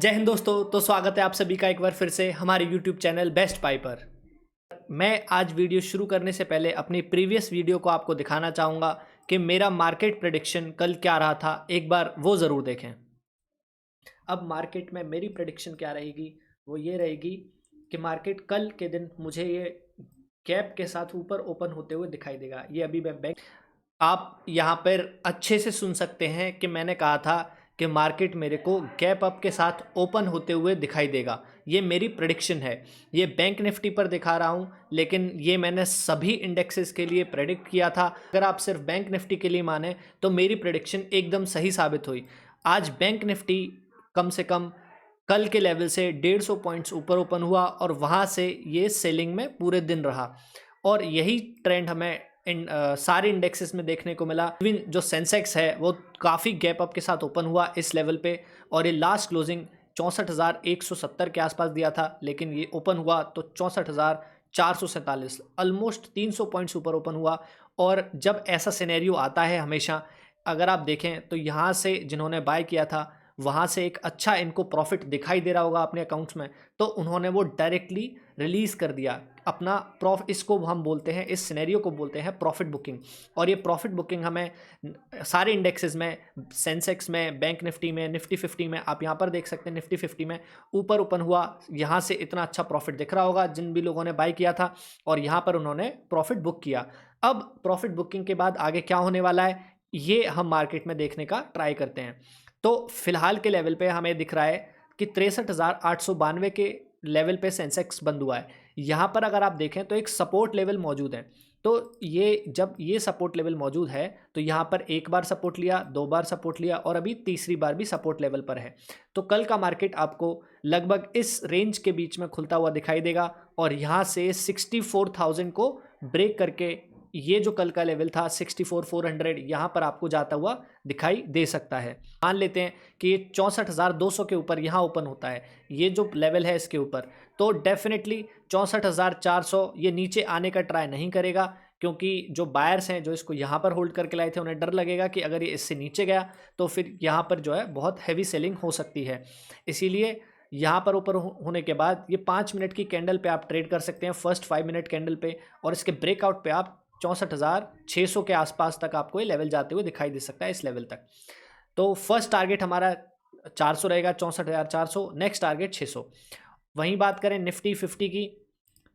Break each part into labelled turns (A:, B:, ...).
A: जय हिंद दोस्तों। तो स्वागत है आप सभी का एक बार फिर से हमारे YouTube चैनल बेस्ट बाय पर। मैं आज वीडियो शुरू करने से पहले अपनी प्रीवियस वीडियो को आपको दिखाना चाहूँगा कि मेरा मार्केट प्रेडिक्शन कल क्या रहा था, एक बार वो ज़रूर देखें। अब मार्केट में मेरी प्रेडिक्शन क्या रहेगी, वो ये रहेगी कि मार्केट कल के दिन मुझे ये गैप के साथ ऊपर ओपन होते हुए दिखाई देगा। ये अभी मैं बैंक आप यहाँ पर अच्छे से सुन सकते हैं कि मैंने कहा था कि मार्केट मेरे को गैप अप के साथ ओपन होते हुए दिखाई देगा। ये मेरी प्रेडिक्शन है। ये बैंक निफ्टी पर दिखा रहा हूँ, लेकिन ये मैंने सभी इंडेक्सेस के लिए प्रेडिक्ट किया था। अगर आप सिर्फ बैंक निफ्टी के लिए माने तो मेरी प्रेडिक्शन एकदम सही साबित हुई। आज बैंक निफ्टी कम से कम कल के लेवल से 150 पॉइंट्स ऊपर ओपन हुआ और वहाँ से ये सेलिंग में पूरे दिन रहा और यही ट्रेंड हमें सारे इंडेक्सेस में देखने को मिला। इवन जो सेंसेक्स है वो काफ़ी गैप अप के साथ ओपन हुआ इस लेवल पे और ये लास्ट क्लोजिंग 64,170 के आसपास दिया था, लेकिन ये ओपन हुआ तो 64,447, ऑलमोस्ट 300 पॉइंट्स ऊपर ओपन हुआ। और जब ऐसा सिनेरियो आता है हमेशा, अगर आप देखें तो यहाँ से जिन्होंने बाय किया था वहाँ से एक अच्छा इनको प्रॉफिट दिखाई दे रहा होगा अपने अकाउंट्स में, तो उन्होंने वो डायरेक्टली रिलीज़ कर दिया अपना इसको हम बोलते हैं, इस सिनेरियो को बोलते हैं प्रॉफिट बुकिंग। और ये प्रॉफिट बुकिंग हमें सारे इंडेक्सेस में, सेंसेक्स में, बैंक निफ्टी में, निफ्टी 50 में, आप यहाँ पर देख सकते हैं निफ्टी 50 में ऊपर ओपन हुआ, यहाँ से इतना अच्छा प्रॉफिट दिख रहा होगा जिन भी लोगों ने बाय किया था और यहाँ पर उन्होंने प्रॉफिट बुक किया। अब प्रॉफिट बुकिंग के बाद आगे क्या होने वाला है ये हम मार्केट में देखने का ट्राई करते हैं। तो फिलहाल के लेवल पे हमें दिख रहा है कि 63,892 के लेवल पे सेंसेक्स बंद हुआ है। यहाँ पर अगर आप देखें तो एक सपोर्ट लेवल मौजूद है। तो ये जब ये सपोर्ट लेवल मौजूद है तो यहाँ पर एक बार सपोर्ट लिया, दो बार सपोर्ट लिया और अभी तीसरी बार भी सपोर्ट लेवल पर है। तो कल का मार्केट आपको लगभग इस रेंज के बीच में खुलता हुआ दिखाई देगा और यहाँ से 64,000 को ब्रेक करके ये जो कल का लेवल था 64,400 यहाँ पर आपको जाता हुआ दिखाई दे सकता है। मान लेते हैं कि ये 64,200 के ऊपर यहाँ ओपन होता है, ये जो लेवल है इसके ऊपर, तो डेफिनेटली 64,400 ये नीचे आने का ट्राई नहीं करेगा, क्योंकि जो बायर्स हैं जो इसको यहाँ पर होल्ड करके लाए थे उन्हें डर लगेगा कि अगर ये इससे नीचे गया तो फिर यहाँ पर जो है बहुत हैवी सेलिंग हो सकती है। इसीलिए यहाँ पर ऊपर होने के बाद ये 5 मिनट की कैंडल पे आप ट्रेड कर सकते हैं, फर्स्ट 5 मिनट कैंडल पे, और इसके ब्रेकआउट पे आप 64,600 के आसपास तक आपको ये लेवल जाते हुए दिखाई दे सकता है, इस लेवल तक। तो फर्स्ट टारगेट हमारा 400 रहेगा, 64,400, नेक्स्ट टारगेट 600। वहीं बात करें निफ्टी 50 की,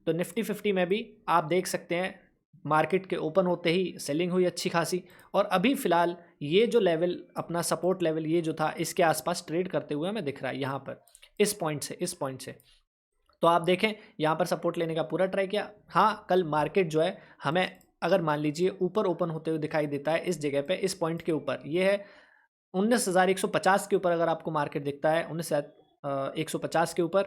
A: तो निफ्टी 50 में भी आप देख सकते हैं मार्केट के ओपन होते ही सेलिंग हुई अच्छी खासी और अभी फ़िलहाल ये जो लेवल अपना सपोर्ट लेवल ये जो था इसके आसपास ट्रेड करते हुए हमें दिख रहा है यहाँ पर, इस पॉइंट से। तो आप देखें यहाँ पर सपोर्ट लेने का पूरा ट्राई किया। हाँ, कल मार्केट जो है हमें अगर मान लीजिए ऊपर ओपन होते हुए दिखाई देता है इस जगह पे, इस पॉइंट के ऊपर, ये है 19,150 के ऊपर अगर आपको मार्केट दिखता है 19,150 के ऊपर,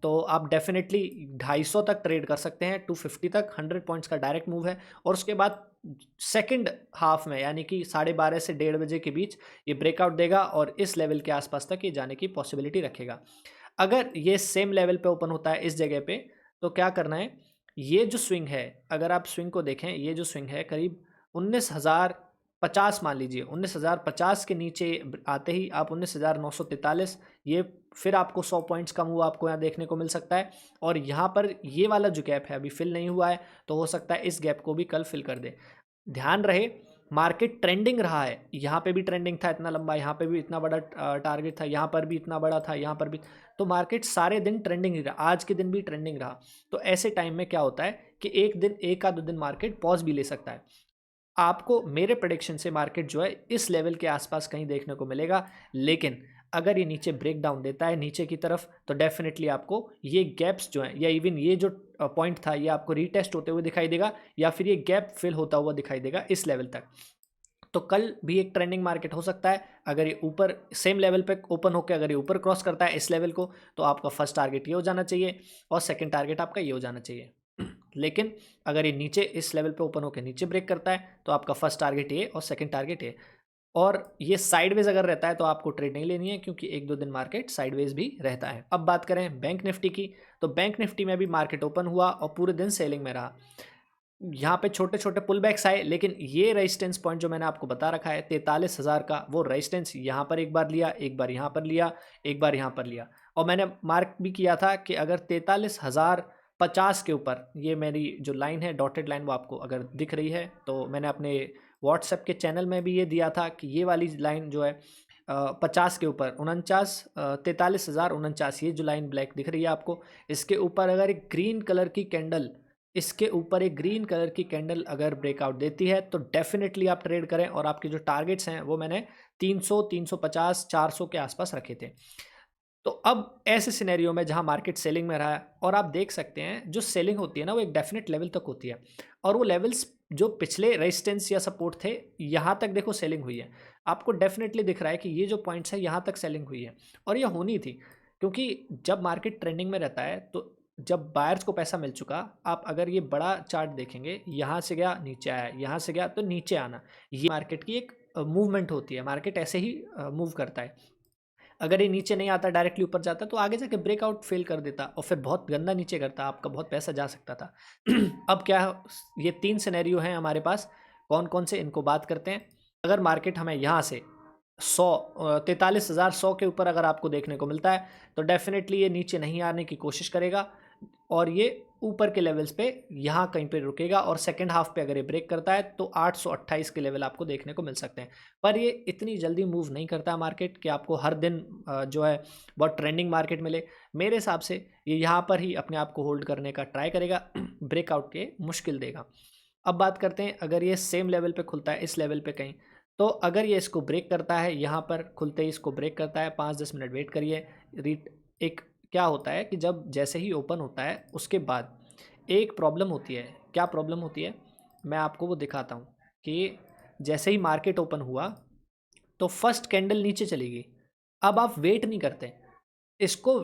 A: तो आप डेफिनेटली 250 तक ट्रेड कर सकते हैं, 250 तक 100 पॉइंट्स का डायरेक्ट मूव है। और उसके बाद सेकंड हाफ में यानी कि 12:30 से 1:30 बजे के बीच ये ब्रेकआउट देगा और इस लेवल के आसपास तक ये जाने की पॉसिबिलिटी रखेगा। अगर ये सेम लेवल पे ओपन होता है इस जगह पे, तो क्या करना है, ये जो स्विंग है, अगर आप स्विंग को देखें, ये जो स्विंग है करीब 19,050 मान लीजिए, 19,050 के नीचे आते ही आप 19,943, ये फिर आपको 100 पॉइंट्स का मूव आपको यहाँ देखने को मिल सकता है। और यहाँ पर ये वाला जो गैप है अभी फिल नहीं हुआ है, तो हो सकता है इस गैप को भी कल फिल कर दे। ध्यान रहे मार्केट ट्रेंडिंग रहा है, यहाँ पे भी ट्रेंडिंग था इतना लंबा, यहाँ पे भी इतना बड़ा टारगेट था, यहाँ पर भी इतना बड़ा था, यहाँ पर भी, तो मार्केट सारे दिन ट्रेंडिंग ही रहा, आज के दिन भी ट्रेंडिंग रहा। तो ऐसे टाइम में क्या होता है कि एक दिन, एक आध दिन मार्केट पॉज भी ले सकता है। आपको मेरे प्रेडिक्शन से मार्केट जो है इस लेवल के आसपास कहीं देखने को मिलेगा, लेकिन अगर ये नीचे ब्रेक डाउन देता है नीचे की तरफ तो डेफिनेटली आपको ये गैप्स जो हैं या इवन ये जो पॉइंट था ये आपको रीटेस्ट होते हुए दिखाई देगा या फिर ये गैप फिल होता हुआ दिखाई देगा इस लेवल तक। तो कल भी एक ट्रेंडिंग मार्केट हो सकता है। अगर ये ऊपर सेम लेवल पे ओपन होकर अगर ये ऊपर क्रॉस करता है इस लेवल को, तो आपका फर्स्ट टारगेट ये हो जाना चाहिए और सेकंड टारगेट आपका ये हो जाना चाहिए। लेकिन अगर ये नीचे इस लेवल पे ओपन होकर नीचे ब्रेक करता है तो आपका फर्स्ट टारगेट ये और सेकंड टारगेट ये, और ये साइडवेज अगर रहता है तो आपको ट्रेड नहीं लेनी है, क्योंकि एक दो दिन मार्केट साइडवेज भी रहता है। अब बात करें बैंक निफ्टी की, तो बैंक निफ्टी में भी मार्केट ओपन हुआ और पूरे दिन सेलिंग में रहा। यहाँ पे छोटे छोटे पुल बैक्स आए, लेकिन ये रेजिस्टेंस पॉइंट जो मैंने आपको बता रखा है 43,000 का, वो रेजिस्टेंस यहाँ पर एक बार लिया, एक बार यहाँ पर लिया, एक बार यहाँ पर लिया। और मैंने मार्क भी किया था कि अगर 43,050 के ऊपर, ये मेरी जो लाइन है डॉटेड लाइन वो आपको अगर दिख रही है, तो मैंने अपने व्हाट्सएप के चैनल में भी ये दिया था कि ये वाली लाइन जो है 50 के ऊपर 43,049, ये जो लाइन ब्लैक दिख रही है आपको, इसके ऊपर अगर एक ग्रीन कलर की कैंडल, इसके ऊपर एक ग्रीन कलर की कैंडल अगर ब्रेकआउट देती है तो डेफिनेटली आप ट्रेड करें। और आपके जो टारगेट्स हैं वो मैंने 300, 350, 400 के आसपास रखे थे। तो अब ऐसे सिनेरियो में जहां मार्केट सेलिंग में रहा है, और आप देख सकते हैं जो सेलिंग होती है ना वो एक डेफिनेट लेवल तक होती है, और वो लेवल्स जो पिछले रेजिस्टेंस या सपोर्ट थे यहाँ तक देखो सेलिंग हुई है। आपको डेफिनेटली दिख रहा है कि ये जो पॉइंट्स है यहाँ तक सेलिंग हुई है, और ये होनी थी, क्योंकि जब मार्केट ट्रेंडिंग में रहता है तो जब बायर्स को पैसा मिल चुका, आप अगर ये बड़ा चार्ट देखेंगे, यहाँ से गया नीचे आया, यहाँ से गया तो नीचे आना, ये मार्केट की एक मूवमेंट होती है। मार्केट ऐसे ही मूव करता है। अगर ये नीचे नहीं आता, डायरेक्टली ऊपर जाता, तो आगे जाके ब्रेकआउट फेल कर देता और फिर बहुत गंदा नीचे करता, आपका बहुत पैसा जा सकता था। अब क्या, ये 3 सिनेरियो हैं हमारे पास, कौन कौन से, इनको बात करते हैं। अगर मार्केट हमें यहाँ से 43,100 के ऊपर अगर आपको देखने को मिलता है तो डेफिनेटली ये नीचे नहीं आने की कोशिश करेगा, और ये ऊपर के लेवल्स पे यहाँ कहीं पे रुकेगा, और सेकंड हाफ पे अगर ये ब्रेक करता है तो 828 के लेवल आपको देखने को मिल सकते हैं। पर ये इतनी जल्दी मूव नहीं करता मार्केट कि आपको हर दिन जो है बहुत ट्रेंडिंग मार्केट मिले। मेरे हिसाब से ये यहाँ पर ही अपने आप को होल्ड करने का ट्राई करेगा, ब्रेकआउट के मुश्किल देगा। अब बात करते हैं, अगर ये सेम लेवल पे खुलता है, इस लेवल पे कहीं, तो अगर ये इसको ब्रेक करता है, यहाँ पर खुलते ही इसको ब्रेक करता है, 5-10 मिनट वेट करिए। एक क्या होता है कि जब जैसे ही ओपन होता है उसके बाद एक प्रॉब्लम होती है। क्या प्रॉब्लम होती है, मैं आपको वो दिखाता हूँ कि जैसे ही मार्केट ओपन हुआ तो फर्स्ट कैंडल नीचे चली गई। अब आप वेट नहीं करते, इसको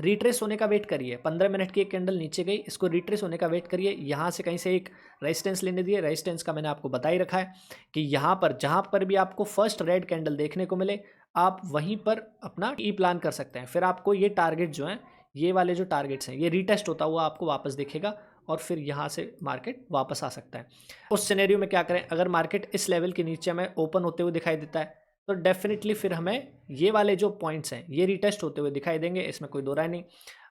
A: रिट्रेस होने का वेट करिए। 15 मिनट की एक कैंडल नीचे गई, इसको रिट्रेस होने का वेट करिए। यहाँ से कहीं से एक रेजिस्टेंस लेने दिए, रेजिस्टेंस का मैंने आपको बता ही रखा है कि यहाँ पर जहाँ पर भी आपको फर्स्ट रेड कैंडल देखने को मिले, आप वहीं पर अपना ई प्लान कर सकते हैं। फिर आपको ये टारगेट जो हैं, ये वाले जो टारगेट्स हैं, ये रिटेस्ट होता हुआ आपको वापस दिखेगा, और फिर यहाँ से मार्केट वापस आ सकता है। उस सिनेरियो में क्या करें, अगर मार्केट इस लेवल के नीचे हमें ओपन होते हुए दिखाई देता है तो डेफिनेटली फिर हमें ये वाले जो पॉइंट्स हैं ये रिटेस्ट होते हुए दिखाई देंगे, इसमें कोई दो राय नहीं।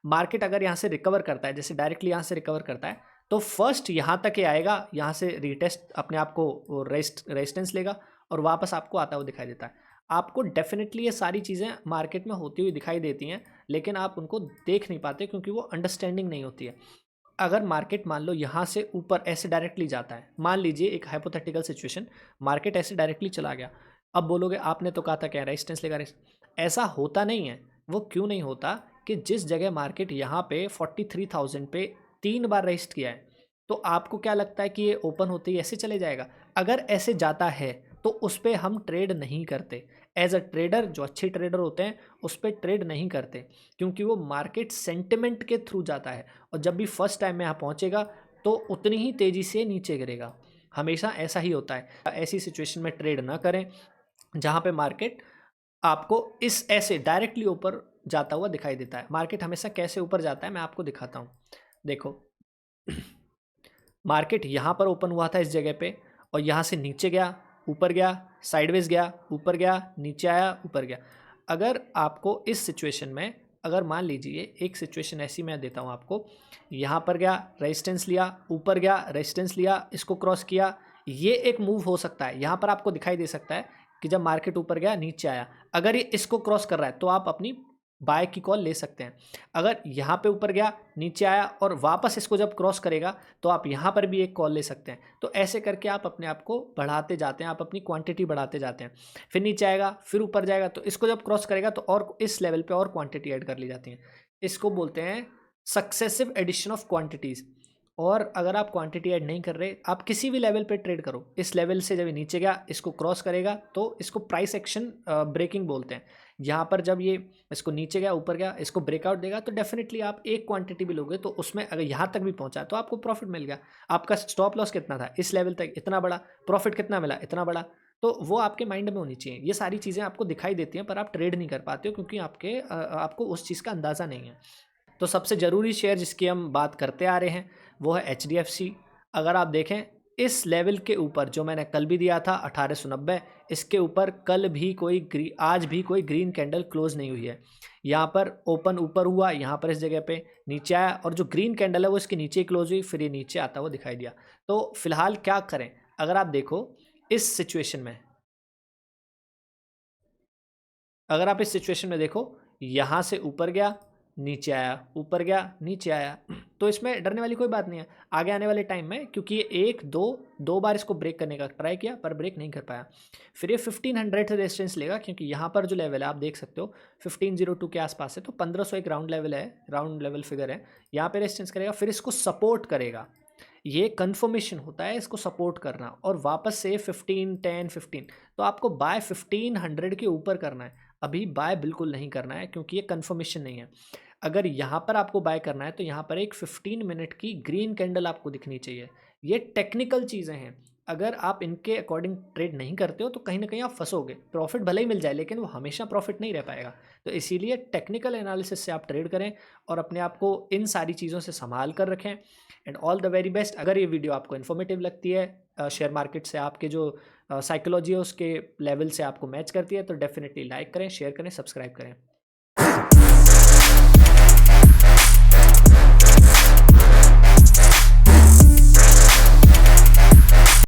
A: मार्केट अगर यहाँ से रिकवर करता है, जैसे डायरेक्टली यहाँ से रिकवर करता है, तो फर्स्ट यहाँ तक ही आएगा, यहाँ से रिटेस्ट अपने आप को रेजिस्टेंस लेगा और वापस आपको आता हुआ दिखाई देता है। आपको डेफिनेटली ये सारी चीज़ें मार्केट में होती हुई दिखाई देती हैं, लेकिन आप उनको देख नहीं पाते क्योंकि वो अंडरस्टैंडिंग नहीं होती है। अगर मार्केट मान लो यहाँ से ऊपर ऐसे डायरेक्टली जाता है, मान लीजिए एक हाइपोथेटिकल सिचुएशन, मार्केट ऐसे डायरेक्टली चला गया, अब बोलोगे आपने तो कहा था क्या रेजिस्टेंस लेगा, ऐसा होता नहीं है। वो क्यों नहीं होता कि जिस जगह मार्केट यहाँ पे 43,000 पे 3 बार रेजिस्ट किया है, तो आपको क्या लगता है कि ये ओपन होते ही ऐसे चले जाएगा? अगर ऐसे जाता है तो उस पर हम ट्रेड नहीं करते। एज अ ट्रेडर, जो अच्छे ट्रेडर होते हैं उस पर ट्रेड नहीं करते, क्योंकि वो मार्केट सेंटिमेंट के थ्रू जाता है, और जब भी फर्स्ट टाइम में यहाँ पहुँचेगा तो उतनी ही तेज़ी से नीचे गिरेगा। हमेशा ऐसा ही होता है। ऐसी सिचुएशन में ट्रेड ना करें जहाँ पे मार्केट आपको इस ऐसे डायरेक्टली ऊपर जाता हुआ दिखाई देता है। मार्केट हमेशा कैसे ऊपर जाता है मैं आपको दिखाता हूँ। देखो, मार्केट यहाँ पर ओपन हुआ था इस जगह पे, और यहाँ से नीचे गया, ऊपर गया, साइडवेज गया, ऊपर गया, नीचे आया, ऊपर गया। अगर आपको इस सिचुएशन में, अगर मान लीजिए एक सिचुएशन ऐसी मैं देता हूँ आपको, यहाँ पर गया, रेजिस्टेंस लिया, ऊपर गया, रेजिस्टेंस लिया, इसको क्रॉस किया, ये एक मूव हो सकता है। यहाँ पर आपको दिखाई दे सकता है कि जब मार्केट ऊपर गया, नीचे आया, अगर ये इसको क्रॉस कर रहा है तो आप अपनी बाय की कॉल ले सकते हैं। अगर यहाँ पे ऊपर गया, नीचे आया और वापस इसको जब क्रॉस करेगा तो आप यहाँ पर भी एक कॉल ले सकते हैं। तो ऐसे करके आप अपने आप को बढ़ाते जाते हैं, आप अपनी क्वांटिटी बढ़ाते जाते हैं। फिर नीचे आएगा, फिर ऊपर जाएगा, तो इसको जब क्रॉस करेगा तो और इस लेवल पे और क्वांटिटी ऐड कर ली जाती है। इसको बोलते हैं सक्सेसिव एडिशन ऑफ क्वांटिटीज़। और अगर आप क्वांटिटी ऐड नहीं कर रहे, आप किसी भी लेवल पे ट्रेड करो, इस लेवल से जब ये नीचे गया, इसको क्रॉस करेगा, तो इसको प्राइस एक्शन ब्रेकिंग बोलते हैं। यहाँ पर जब ये इसको नीचे गया, ऊपर गया, इसको ब्रेकआउट देगा, तो डेफिनेटली आप एक क्वांटिटी भी लोगे तो उसमें अगर यहाँ तक भी पहुँचा तो आपको प्रॉफिट मिल गया। आपका स्टॉप लॉस कितना था, इस लेवल तक इतना बड़ा, प्रॉफिट कितना मिला, इतना बड़ा। तो वो आपके माइंड में होनी चाहिए। ये सारी चीज़ें आपको दिखाई देती हैं पर आप ट्रेड नहीं कर पाते हो, क्योंकि आपको उस चीज़ का अंदाज़ा नहीं है। तो सबसे ज़रूरी शेयर जिसकी हम बात करते आ रहे हैं वो है HDFC। अगर आप देखें इस लेवल के ऊपर जो मैंने कल भी दिया था 1890, इसके ऊपर कल भी आज भी कोई ग्रीन कैंडल क्लोज नहीं हुई है। यहाँ पर ओपन ऊपर हुआ, यहाँ पर इस जगह पे नीचे आया और जो ग्रीन कैंडल है वो इसके नीचे क्लोज हुई, फिर ये नीचे आता हुआ दिखाई दिया। तो फिलहाल क्या करें, अगर आप देखो इस सिचुएशन में, अगर आप इस सिचुएशन में देखो, यहाँ से ऊपर गया नीचे आया, ऊपर गया नीचे आया, तो इसमें डरने वाली कोई बात नहीं है। आगे आने वाले टाइम में, क्योंकि ये दो बार इसको ब्रेक करने का ट्राई किया पर ब्रेक नहीं कर पाया, फिर ये 1500 से रेजिस्टेंस लेगा, क्योंकि यहाँ पर जो लेवल है आप देख सकते हो 1502 के आसपास है, तो 1500 एक राउंड लेवल है, राउंड लेवल फिगर है, यहाँ पे रेजिस्टेंस करेगा, फिर इसको सपोर्ट करेगा। ये कन्फर्मेशन होता है इसको सपोर्ट करना, और वापस से 15 10 15, तो आपको बाय 1500 के ऊपर करना है। अभी बाय बिल्कुल नहीं करना है, क्योंकि ये कन्फर्मेशन नहीं है। अगर यहाँ पर आपको बाय करना है तो यहाँ पर एक 15 मिनट की ग्रीन कैंडल आपको दिखनी चाहिए। ये टेक्निकल चीज़ें हैं, अगर आप इनके अकॉर्डिंग ट्रेड नहीं करते हो तो कहीं ना कहीं आप फंसोगे। प्रॉफिट भले ही मिल जाए, लेकिन वो हमेशा प्रॉफिट नहीं रह पाएगा। तो इसीलिए टेक्निकल एनालिसिस से आप ट्रेड करें और अपने आप को इन सारी चीज़ों से संभाल कर रखें। And all the very best. अगर ये वीडियो आपको इन्फॉर्मेटिव लगती है, शेयर मार्केट से आपके जो साइकोलॉजी है उसके लेवल से आपको मैच करती है, तो डेफिनेटली लाइक करें, शेयर करें, सब्सक्राइब करें।